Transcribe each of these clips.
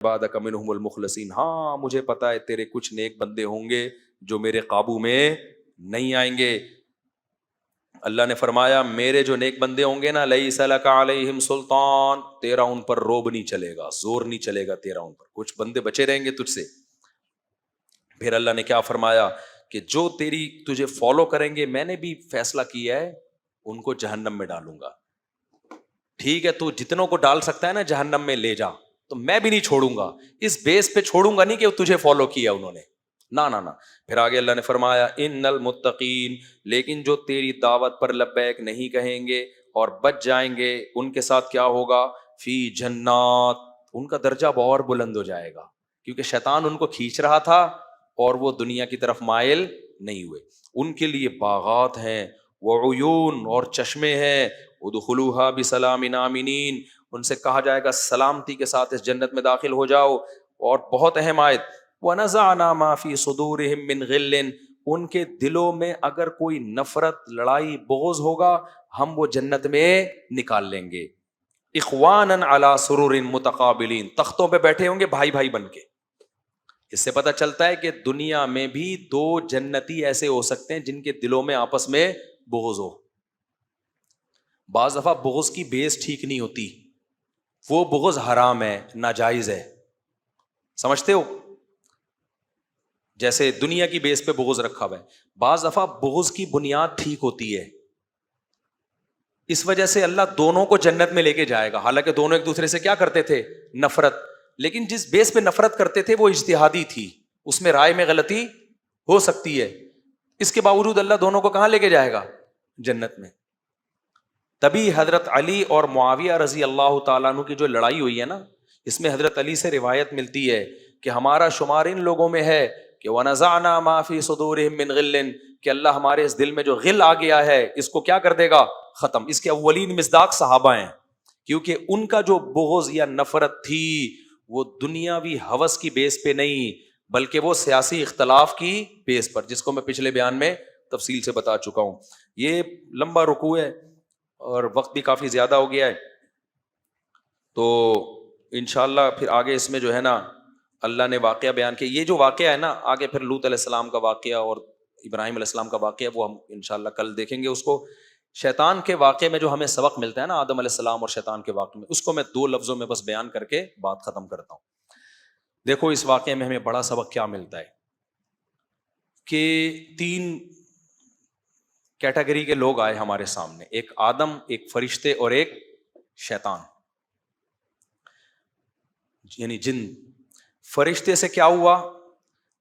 عبادک منہم المخلصین، ہاں مجھے پتا ہے تیرے کچھ نیک بندے ہوں گے جو میرے قابو میں نہیں آئیں گے۔ اللہ نے فرمایا میرے جو نیک بندے ہوں گے نا، لیس لک علیہم سلطان، تیرا ان پر روب نہیں چلے گا، زور نہیں چلے گا تیرا ان پر، کچھ بندے بچے رہیں گے تجھ سے۔ پھر اللہ نے کیا فرمایا کہ جو تجھے فالو کریں گے، میں نے بھی فیصلہ کیا ہے ان کو جہنم میں ڈالوں گا۔ ٹھیک ہے، تو جتنوں کو ڈال سکتا ہے نا جہنم میں لے جا، تو میں بھی نہیں چھوڑوں گا، اس بیس پہ چھوڑوں گا نہیں کہ تجھے فالو کیا انہوں نے، نہ۔ پھر آگے اللہ نے فرمایا ان المتقین، لیکن جو تیری دعوت پر لبیک نہیں کہیں گے اور بچ جائیں گے، ان کے ساتھ کیا ہوگا؟ فی جنات، ان کا درجہ اور بلند ہو جائے گا، کیونکہ شیطان ان کو کھینچ رہا تھا اور وہ دنیا کی طرف مائل نہیں ہوئے۔ ان کے لیے باغات ہیں، وعیون، اور چشمے ہیں، ادخلوها بسلام آمنین، ان سے کہا جائے گا سلامتی کے ساتھ اس جنت میں داخل ہو جاؤ۔ اور بہت اہم آیت، وَنَزَعْنَا مَا فِي صُدُورِهِم مِّن غِلٍّ، ان کے دلوں میں اگر کوئی نفرت، لڑائی، بغض ہوگا، ہم وہ جنت میں نکال لیں گے۔ اخواناً علی سرر متقابلین، تختوں پہ بیٹھے ہوں گے بھائی بھائی بن کے۔ اس سے پتہ چلتا ہے کہ دنیا میں بھی دو جنتی ایسے ہو سکتے ہیں جن کے دلوں میں آپس میں بغض ہو۔ بعض دفعہ بغض کی بیس ٹھیک نہیں ہوتی، وہ بغض حرام ہے، ناجائز ہے، سمجھتے ہو؟ جیسے دنیا کی بیس پہ بغض رکھا ہوا ہے، بعض دفعہ بغض کی بنیاد ٹھیک ہوتی ہے، اس وجہ سے اللہ دونوں کو جنت میں لے کے جائے گا۔ حالانکہ دونوں ایک دوسرے سے کیا کرتے تھے؟ نفرت، لیکن جس بیس پہ نفرت کرتے تھے وہ اجتہادی تھی، اس میں رائے میں غلطی ہو سکتی ہے، اس کے باوجود اللہ دونوں کو کہاں لے کے جائے گا؟ جنت میں۔ تبھی حضرت علی اور معاویہ رضی اللہ تعالیٰ عنہ کی جو لڑائی ہوئی ہے نا، اس میں حضرت علی سے روایت ملتی ہے کہ ہمارا شمار ان لوگوں میں ہے کہ وَنَزَعْنَا مَا فِي صُدُورِهِم مِّن غِلٍّ، کہ اللہ ہمارے اس دل میں جو غل آ گیا ہے اس کو کیا کر دے گا؟ ختم۔ اس کے اولین مصداق صحابہ ہیں، کیونکہ ان کا جو بغض یا نفرت تھی وہ دنیاوی ہوس کی بیس پہ نہیں، بلکہ وہ سیاسی اختلاف کی بیس پر، جس کو میں پچھلے بیان میں تفصیل سے بتا چکا ہوں۔ یہ لمبا رکوع ہے اور وقت بھی کافی زیادہ ہو گیا ہے، تو انشاءاللہ پھر آگے اس میں جو ہے نا اللہ نے واقعہ بیان کیا۔ یہ جو واقعہ ہے نا آگے پھر لوط علیہ السلام کا واقعہ اور ابراہیم علیہ السلام کا واقعہ، وہ ہم انشاءاللہ کل دیکھیں گے اس کو۔ شیطان کے واقعے میں جو ہمیں سبق ملتا ہے نا آدم علیہ السلام اور شیطان کے واقعے میں، اس کو میں 2 لفظوں میں بس بیان کر کے بات ختم کرتا ہوں۔ دیکھو اس واقعے میں ہمیں بڑا سبق کیا ملتا ہے کہ 3 کیٹیگری کے لوگ آئے ہمارے سامنے، ایک آدم، ایک فرشتے اور ایک شیطان، یعنی جن۔ فرشتے سے کیا ہوا؟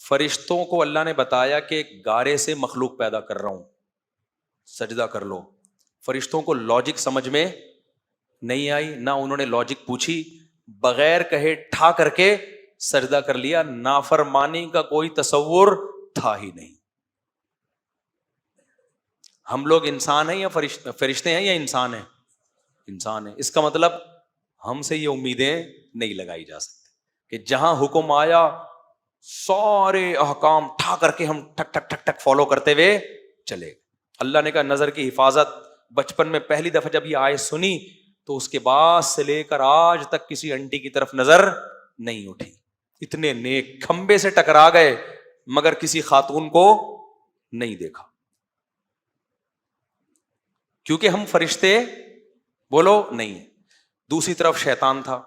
فرشتوں کو اللہ نے بتایا کہ گارے سے مخلوق پیدا کر رہا ہوں، سجدہ کر لو۔ فرشتوں کو لاجک سمجھ میں نہیں آئی، نہ انہوں نے لاجک پوچھی، بغیر کہے ٹھا کر کے سجدہ کر لیا، نافرمانی کا کوئی تصور تھا ہی نہیں۔ ہم لوگ انسان ہیں یا فرشتے ہیں یا انسان ہیں؟ انسان ہیں۔ اس کا مطلب ہم سے یہ امیدیں نہیں لگائی جا سکتی کہ جہاں حکم آیا سارے احکام ٹھا کر کے ہم ٹک ٹک ٹک ٹک فالو کرتے ہوئے چلے۔ اللہ نے کہا نظر کی حفاظت، بچپن میں پہلی دفعہ جب یہ آیت سنی تو اس کے بعد سے لے کر آج تک کسی انٹی کی طرف نظر نہیں اٹھی۔ اتنے نیک، کھمبے سے ٹکرا گئے مگر کسی خاتون کو نہیں دیکھا، کیونکہ ہم فرشتے بولو نہیں۔ دوسری طرف شیطان تھا،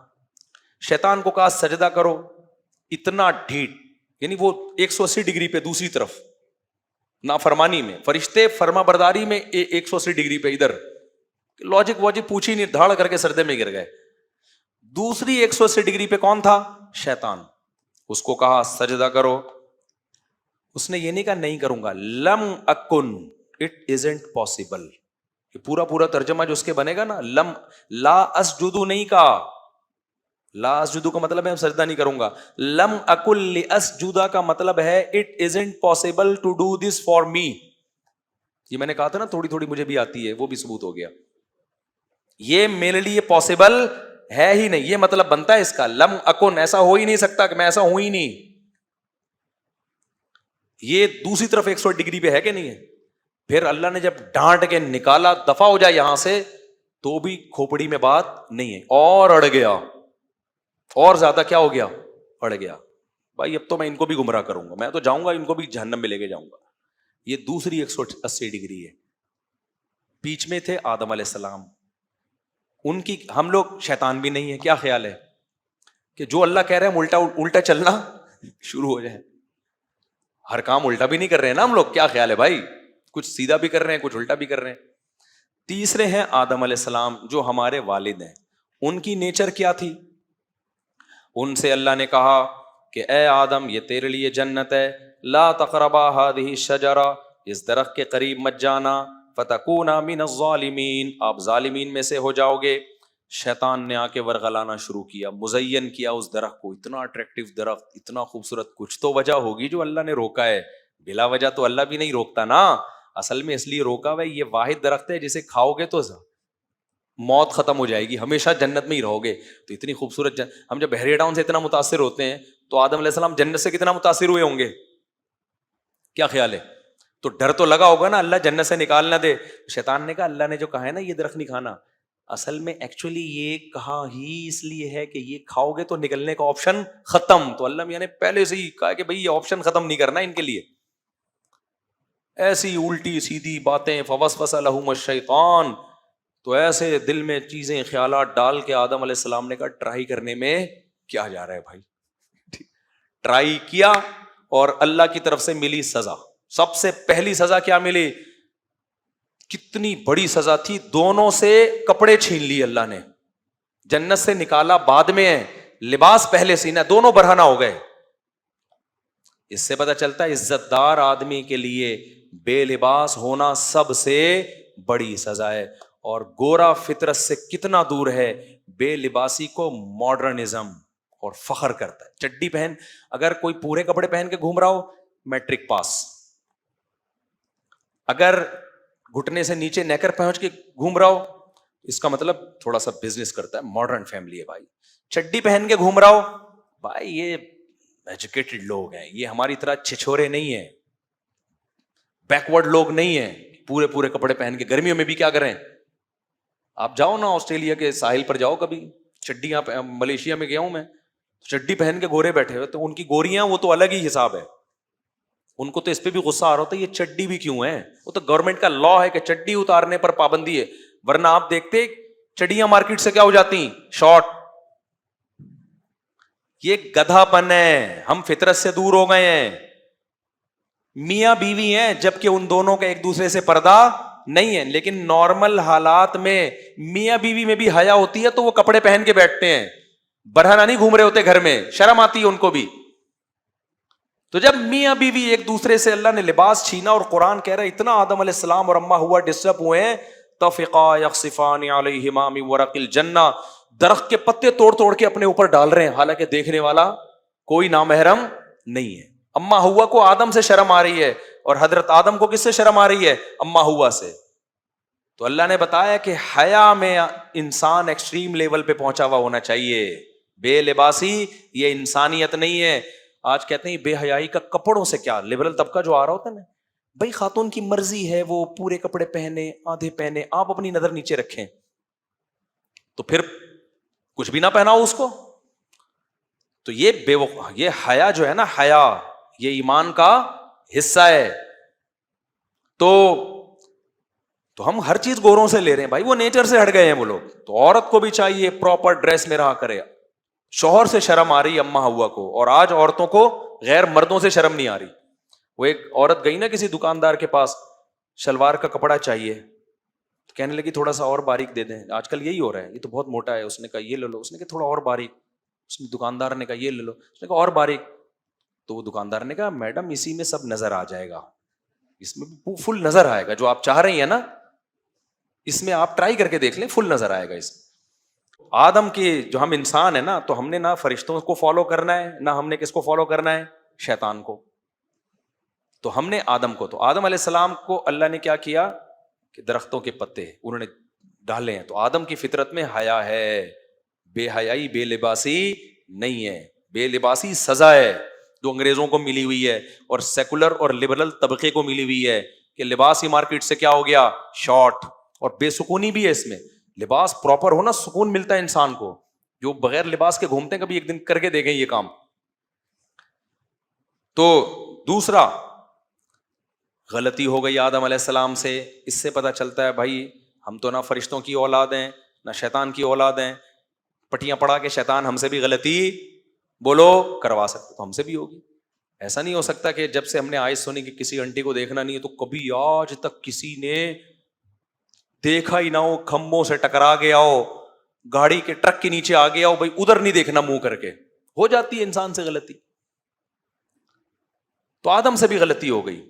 شیطان کو کہا سجدہ کرو، اتنا ڈھیٹ، یعنی وہ 180 ڈگری پہ دوسری طرف نافرمانی میں، فرشتے فرما برداری میں 180 ڈگری پہ ادھر، لاجک واجک پوچھی نہیں، دھاڑ کر کے سردے میں گر گئے۔ دوسری 180 ڈگری پہ کون تھا؟ شیطان۔ اس کو کہا سجدہ کرو، اس نے یہ نہیں کہا نہیں کروں گا، لم اکن، اٹ ازنٹ پاسبل۔ پورا ترجمہ جو اس کے بنے گا نا، لا اسجدو نہیں کہا، لا اسجدو کا مطلب ہے سجدہ نہیں کروں گا، لم اکن لاسجدا کا مطلب ہے it isn't possible to do this for me. یہ میں نے کہا تھا نا تھوڑی تھوڑی مجھے بھی آتی ہے، وہ بھی ثبوت ہو گیا، یہ میرے لیے پاسبل ہے ہی نہیں، یہ مطلب بنتا ہے اس کا، لم اکن، ایسا ہو ہی نہیں سکتا کہ میں ایسا ہوں ہی نہیں۔ یہ دوسری طرف 180 ڈگری پہ ہے کہ نہیں ہے؟ پھر اللہ نے جب ڈانٹ کے نکالا دفع ہو جائے یہاں سے، تو بھی کھوپڑی میں بات نہیں ہے، اور اڑ گیا اور زیادہ کیا ہو گیا؟ اڑ گیا. بھائی اب تو میں ان کو بھی گمراہ کروں گا, میں تو جاؤں گا ان کو بھی جہنم میں لے کے جاؤں گا. یہ دوسری 180 ڈگری ہے. بیچ میں تھے آدم علیہ السلام, ان کی, ہم لوگ شیطان بھی نہیں ہے. کیا خیال ہے کہ جو اللہ کہہ رہے ہیں الٹا الٹا چلنا شروع ہو جائے؟ ہر کام الٹا بھی نہیں کر رہے ہیں نا ہم لوگ. کیا خیال ہے بھائی؟ کچھ سیدھا بھی کر رہے ہیں, کچھ الٹا بھی کر رہے ہیں. تیسرے ہیں آدم علیہ السلام جو ہمارے والد ہیں. ان کی نیچر کیا تھی؟ ان سے اللہ نے کہا کہ اے آدم یہ تیرے لیے جنت ہے, لا تقربا هذه الشجرہ, اس درخت کے قریب مت جانا, فتکونا من الظالمین, آپ ظالمین میں سے ہو جاؤ گے. شیطان نے آ کے ورغلانا شروع کیا, مزین کیا اس درخت کو, اتنا اٹریکٹیو درخت, اتنا خوبصورت, کچھ تو وجہ ہوگی جو اللہ نے روکا ہے. بلا وجہ تو اللہ بھی نہیں روکتا نا. اصل میں اس لیے روکا ہوا ہے, یہ واحد درخت ہے جسے کھاؤ گے تو موت ختم ہو جائے گی, ہمیشہ جنت میں ہی رہو گے. تو اتنی خوبصورت ہم جب بحیرہ ٹاؤن سے اتنا متاثر ہوتے ہیں تو آدم علیہ السلام جنت سے کتنا متاثر ہوئے ہوں گے؟ کیا خیال ہے؟ تو ڈر تو لگا ہوگا نا اللہ جنت سے نکال نہ دے. شیطان نے کہا اللہ نے جو کہا ہے نا یہ درخت نہیں کھانا, اصل میں ایکچولی یہ کہا ہی اس لیے ہے کہ یہ کھاؤ گے تو نکلنے کا آپشن ختم. تو اللہ میاں نے پہلے سے ہی کہا کہ بھائی یہ آپشن ختم نہیں کرنا ان کے لیے. ایسی الٹی سیدھی باتیں, فوسوس لہم الشیطان, تو ایسے دل میں چیزیں خیالات ڈال کے آدم علیہ السلام نے کہا ٹرائی کرنے میں کیا جا رہا ہے بھائی. ٹرائی کیا اور اللہ کی طرف سے ملی سزا. سب سے پہلی سزا کیا ملی؟ کتنی بڑی سزا تھی, دونوں سے کپڑے چھین لیے اللہ نے, جنت سے نکالا بعد میں ہے, لباس پہلے سے نہ, دونوں برہنہ ہو گئے. اس سے پتہ چلتا ہے عزت دار آدمی کے لیے بے لباس ہونا سب سے بڑی سزا ہے. اور گورا فطرت سے کتنا دور ہے, بے لباسی کو ماڈرنزم اور فخر کرتا ہے. چڈی پہن, اگر کوئی پورے کپڑے پہن کے گھوم رہا ہو میٹرک پاس, اگر گھٹنے سے نیچے نیکر پہنچ کے گھوم رہا ہو اس کا مطلب تھوڑا سا بزنس کرتا ہے, ماڈرن فیملی ہے بھائی. چڈی پہن کے گھوم رہا ہو بھائی یہ ایجوکیٹڈ لوگ ہیں, یہ ہماری طرح چھچورے نہیں ہیں, بیکورڈ لوگ نہیں ہیں. پورے پورے کپڑے پہن کے گرمیوں میں بھی کیا کریں, آپ جاؤ نا آسٹریلیا کے ساحل پر جاؤ کبھی, چڈیاں, ملیشیا میں گیا ہوں میں, چڈی پہن کے گورے بیٹھے ہوئے, تو ان کی گوریاں وہ تو الگ ہی حساب ہے. ان کو تو اس پہ بھی غصہ آ رہا ہوتا ہے یہ چڈی بھی کیوں ہے, وہ تو گورنمنٹ کا لا ہے کہ چڈی اتارنے پر پابندی ہے, ورنہ آپ دیکھتے چڈیاں مارکیٹ سے کیا ہو جاتی, شارٹ. یہ گدھا پن ہے, ہم فطرت سے دور ہو گئے ہیں. میاں بیوی ہیں جبکہ ان دونوں کا ایک دوسرے سے پردہ نہیں ہے, لیکن نارمل حالات میں میاں بیوی میں بھی حیا ہوتی ہے تو وہ کپڑے پہن کے بیٹھتے ہیں, برہنہ نہیں گھوم رہے ہوتے گھر میں, شرم آتی ہے ان کو بھی. تو جب میاں بیوی ایک دوسرے سے اللہ نے لباس چھینا, اور قرآن کہہ رہا ہے اتنا آدم علیہ السلام اور اما ہوا ڈسٹرب ہوئے ہیں, تفقا یخصفان علیہما من ورق الجنہ, درخت کے پتے توڑ توڑ کے اپنے اوپر ڈال رہے ہیں, حالانکہ دیکھنے والا کوئی نامحرم نہیں ہے. اما ہوا کو آدم سے شرم آ رہی ہے, اور حضرت آدم کو کس سے شرم آ رہی ہے, اما ہوا سے. تو اللہ نے بتایا کہ حیا میں انسان ایکسٹریم لیول پہ پہنچا ہوا ہونا چاہیے. بے لباسی یہ انسانیت نہیں ہے. آج کہتے ہیں بے حیائی کا کپڑوں سے کیا, لبرل طبقہ جو آ رہا ہوتا ہے نا, بھائی خاتون کی مرضی ہے وہ پورے کپڑے پہنے آدھے پہنے, آپ اپنی نظر نیچے رکھیں, تو پھر کچھ بھی نہ پہناؤ اس کو. تو یہ حیا جو ہے نا, حیا یہ ایمان کا حصہ ہے. تو ہم ہر چیز گوروں سے لے رہے ہیں بھائی, وہ نیچر سے ہٹ گئے ہیں وہ لوگ. تو عورت کو بھی چاہیے پراپر ڈریس میں رہا کرے. شوہر سے شرم آ رہی اما ہوا کو, اور آج عورتوں کو غیر مردوں سے شرم نہیں آ رہی. وہ ایک عورت گئی نا کسی دکاندار کے پاس, شلوار کا کپڑا چاہیے, تو کہنے لگی تھوڑا سا اور باریک دے دیں. آج کل یہی ہو رہا ہے, یہ تو بہت موٹا ہے. اس نے کہا یہ لے لو, اس نے کہا تھوڑا اور باریک. اس نے دکاندار نے کہا یہ لے لو, اس نے کہا اور باریک. تو وہ دکاندار نے کہا میڈم اسی میں سب نظر آ جائے گا, اس میں فل نظر آئے گا, جو آپ چاہ رہی ہیں نا اس میں آپ ٹرائی کر کے دیکھ لیں, فل نظر آئے گا اس میں. آدم کی جو ہم انسان ہیں نا, تو ہم نے نہ فرشتوں کو فالو کرنا ہے, نہ ہم نے کس کو فالو کرنا ہے, شیطان کو. تو ہم نے آدم کو, تو آدم علیہ السلام کو اللہ نے کیا کیا کہ درختوں کے پتے انہوں نے ڈالے ہیں. تو آدم کی فطرت میں حیا ہے, بے حیائی بے لباسی نہیں ہے. بے لباسی سزا ہے جو انگریزوں کو ملی ہوئی ہے, اور سیکولر اور لبرل طبقے کو ملی ہوئی ہے, کہ لباس ہی مارکیٹ سے کیا ہو گیا, شارٹ. اور بے سکونی بھی ہے اس میں. لباس پراپر ہونا سکون ملتا ہے انسان کو, جو بغیر لباس کے گھومتے ہیں کبھی ایک دن کر کے دیکھیں یہ کام. تو دوسرا غلطی ہو گئی آدم علیہ السلام سے. اس سے پتہ چلتا ہے بھائی ہم تو نہ فرشتوں کی اولاد ہیں نہ شیطان کی اولاد ہیں. پٹیاں پڑھا کے شیطان ہم سے بھی غلطی بولو کروا سکتے تو ہم سے بھی ہوگی. ایسا نہیں ہو سکتا کہ جب سے ہم نے آیت سنی کہ کسی انٹی کو دیکھنا نہیں ہے تو کبھی آج تک کسی نے دیکھا ہی نہ ہو, کھمبوں سے ٹکرا گیا ہو, گاڑی کے ٹرک کے نیچے آ گیا ہو, بھائی ادھر نہیں دیکھنا منہ کر کے. ہو جاتی ہے انسان سے غلطی. تو آدم سے بھی غلطی ہو گئی,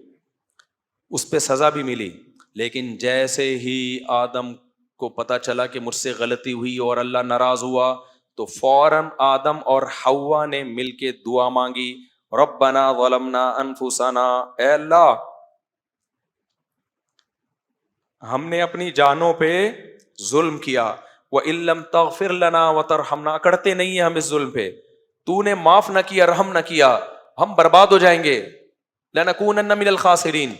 اس پہ سزا بھی ملی. لیکن جیسے ہی آدم کو پتا چلا کہ مجھ سے غلطی ہوئی اور اللہ ناراض ہوا تو فوراً آدم اور حوا نے مل کے دعا مانگی, ربنا ظلمنا انفسنا, اے اللہ ہم نے اپنی جانوں پہ ظلم کیا, وَإِن لَّمْ تَغْفِرْ لَنَا وَتَرْحَمْنَا, اکڑتے نہیں ہیں ہم اس ظلم پہ, تو نے معاف نہ کیا رحم نہ کیا ہم برباد ہو جائیں گے, لَنَكُونَنَّ مِنَ الْخَاسِرِينَ.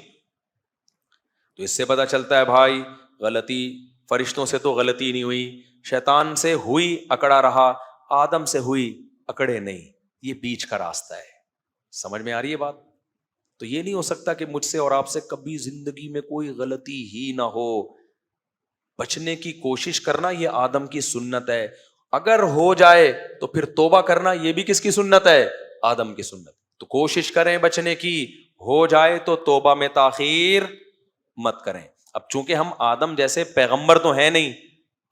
تو اس سے پتہ چلتا ہے بھائی غلطی فرشتوں سے تو غلطی نہیں ہوئی, شیطان سے ہوئی اکڑا رہا, آدم سے ہوئی اکڑے نہیں. یہ بیچ کا راستہ ہے. سمجھ میں آ رہی ہے بات؟ تو یہ نہیں ہو سکتا کہ مجھ سے اور آپ سے کبھی زندگی میں کوئی غلطی ہی نہ ہو. بچنے کی کوشش کرنا یہ آدم کی سنت ہے. اگر ہو جائے تو پھر توبہ کرنا یہ بھی کس کی سنت ہے؟ آدم کی سنت. تو کوشش کریں بچنے کی, ہو جائے تو توبہ میں تاخیر مت کریں. اب چونکہ ہم آدم جیسے پیغمبر تو ہیں نہیں,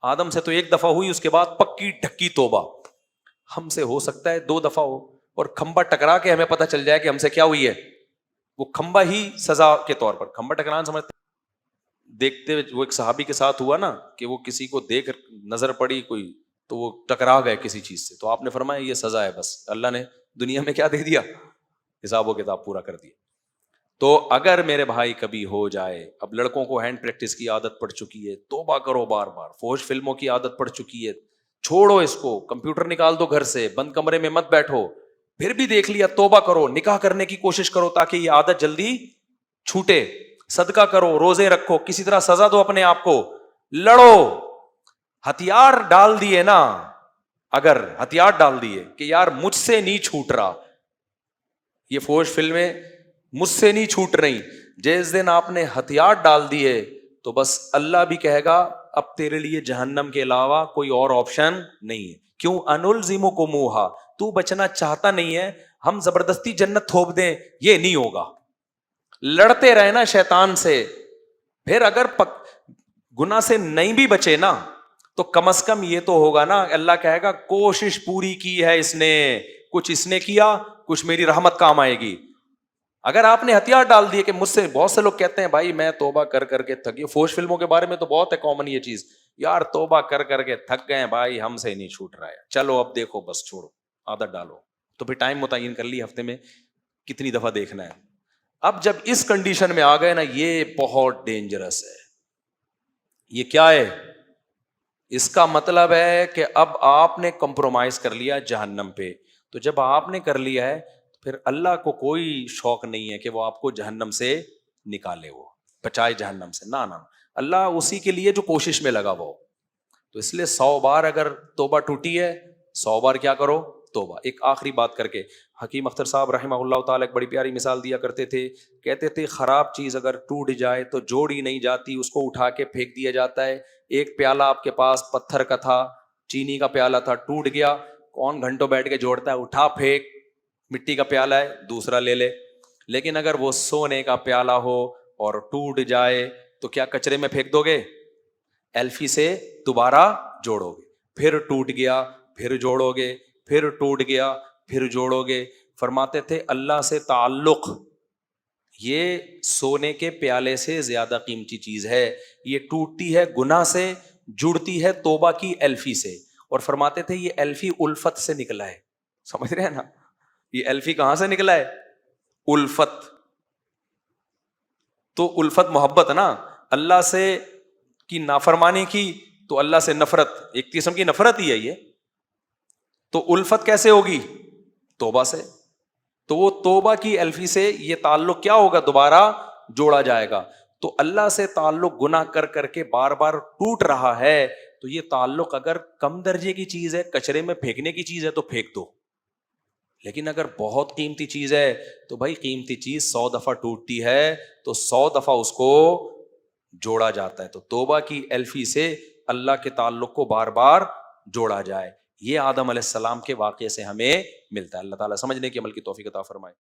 آدم سے تو ایک دفعہ ہوئی, اس کے بعد پکی ڈھکی توبہ. ہم سے ہو سکتا ہے 2 دفعہ ہو, اور کھمبا ٹکرا کے ہمیں پتہ چل جائے کہ ہم سے کیا ہوئی ہے. وہ کھمبا ہی سزا کے طور پر, کھمبا ٹکرانا سمجھتے دیکھتے ہوئے, وہ ایک صحابی کے ساتھ ہوا نا کہ وہ کسی کو دیکھ نظر پڑی کوئی تو وہ ٹکرا گئے کسی چیز سے, تو آپ نے فرمایا یہ سزا ہے, بس اللہ نے دنیا میں کیا دے دیا, حساب و کتاب پورا کر دیا. تو اگر میرے بھائی کبھی ہو جائے, اب لڑکوں کو ہینڈ پریکٹس کی عادت پڑ چکی ہے, توبہ کرو بار بار. فوش فلموں کی عادت پڑ چکی ہے, چھوڑو اس کو, کمپیوٹر نکال دو گھر سے, بند کمرے میں مت بیٹھو. پھر بھی دیکھ لیا, توبہ کرو, نکاح کرنے کی کوشش کرو تاکہ یہ عادت جلدی چھوٹے. صدقہ کرو, روزے رکھو, کسی طرح سزا دو اپنے آپ کو, لڑو. ہتھیار ڈال دیے نا, اگر ہتھیار ڈال دیے کہ یار مجھ سے نہیں چھوٹ رہا, یہ فوش فلمیں مجھ سے نہیں چھوٹ رہی, جس دن آپ نے ہتھیار ڈال دیے تو بس اللہ بھی کہے گا اب تیرے لیے جہنم کے علاوہ کوئی اور آپشن نہیں ہے. کیوں؟ انلزمکموہا, تو بچنا چاہتا نہیں ہے, ہم زبردستی جنت تھوپ دیں, یہ نہیں ہوگا. لڑتے رہے نا شیطان سے. پھر اگر گناہ سے نہیں بھی بچے نا تو کم از کم یہ تو ہوگا نا, اللہ کہے گا کوشش پوری کی ہے اس نے, کچھ اس نے کیا, کچھ میری رحمت کام آئے گی. اگر آپ نے ہتھیار ڈال دیے, کہ مجھ سے بہت سے لوگ کہتے ہیں بھائی میں توبہ کر کر کے تھک گیا, فوش فلموں کے بارے میں تو بہت ہے کامن یہ چیز, یار توبہ کر کر کے تھک گئے بھائی, ہم سے نہیں چھوٹ رہا ہے, چلو اب دیکھو بس چھوڑو, عادت ڈالو. تو پھر ٹائم متعین کر لی ہفتے میں کتنی دفعہ دیکھنا ہے. اب جب اس کنڈیشن میں آ گئے نا, یہ بہت ڈینجرس ہے. یہ کیا ہے؟ اس کا مطلب ہے کہ اب آپ نے کمپرومائز کر لیا جہنم پہ. تو جب آپ نے کر لیا ہے پھر اللہ کو کوئی شوق نہیں ہے کہ وہ آپ کو جہنم سے نکالے, وہ بچائے جہنم سے, نہ اللہ اسی کے لیے جو کوشش میں لگا وہ. تو اس لیے 100 بار اگر توبہ ٹوٹی ہے 100 بار کیا کرو توبہ. ایک آخری بات کر کے, حکیم اختر صاحب رحمہ اللہ تعالیٰ ایک بڑی پیاری مثال دیا کرتے تھے, کہتے تھے خراب چیز اگر ٹوٹ جائے تو جوڑی نہیں جاتی, اس کو اٹھا کے پھینک دیا جاتا ہے. ایک پیالہ آپ کے پاس پتھر کا تھا, چینی کا پیالہ تھا, ٹوٹ گیا, کون گھنٹوں بیٹھ کے جوڑتا ہے, اٹھا پھینک, مٹی کا پیالہ ہے دوسرا لے لے. لیکن اگر وہ سونے کا پیالہ ہو اور ٹوٹ جائے تو کیا کچرے میں پھینک دو گے؟ ایلفی سے دوبارہ جوڑو گے, پھر ٹوٹ گیا پھر جوڑو گے, پھر ٹوٹ گیا پھر جوڑو گے. فرماتے تھے اللہ سے تعلق یہ سونے کے پیالے سے زیادہ قیمتی چیز ہے. یہ ٹوٹتی ہے گناہ سے, جڑتی ہے توبہ کی ایلفی سے. اور فرماتے تھے یہ ایلفی الفت سے نکلا ہے. سمجھ رہے ہیں نا, یہ ایلفی کہاں سے نکلا ہے؟ الفت. تو الفت محبت نا, اللہ سے کی نافرمانی کی تو اللہ سے نفرت, ایک قسم کی نفرت ہی ہے یہ. تو الفت کیسے ہوگی؟ توبہ سے. تو وہ توبہ کی الفی سے یہ تعلق کیا ہوگا؟ دوبارہ جوڑا جائے گا. تو اللہ سے تعلق گناہ کر کر کے بار بار ٹوٹ رہا ہے تو یہ تعلق اگر کم درجے کی چیز ہے, کچرے میں پھینکنے کی چیز ہے تو پھینک دو, لیکن اگر بہت قیمتی چیز ہے تو بھائی قیمتی چیز 100 دفعہ ٹوٹتی ہے تو 100 دفعہ اس کو جوڑا جاتا ہے. تو توبہ کی الفی سے اللہ کے تعلق کو بار بار جوڑا جائے, یہ آدم علیہ السلام کے واقعے سے ہمیں ملتا ہے. اللہ تعالیٰ سمجھنے کی عمل کی توفیق عطا فرمائے.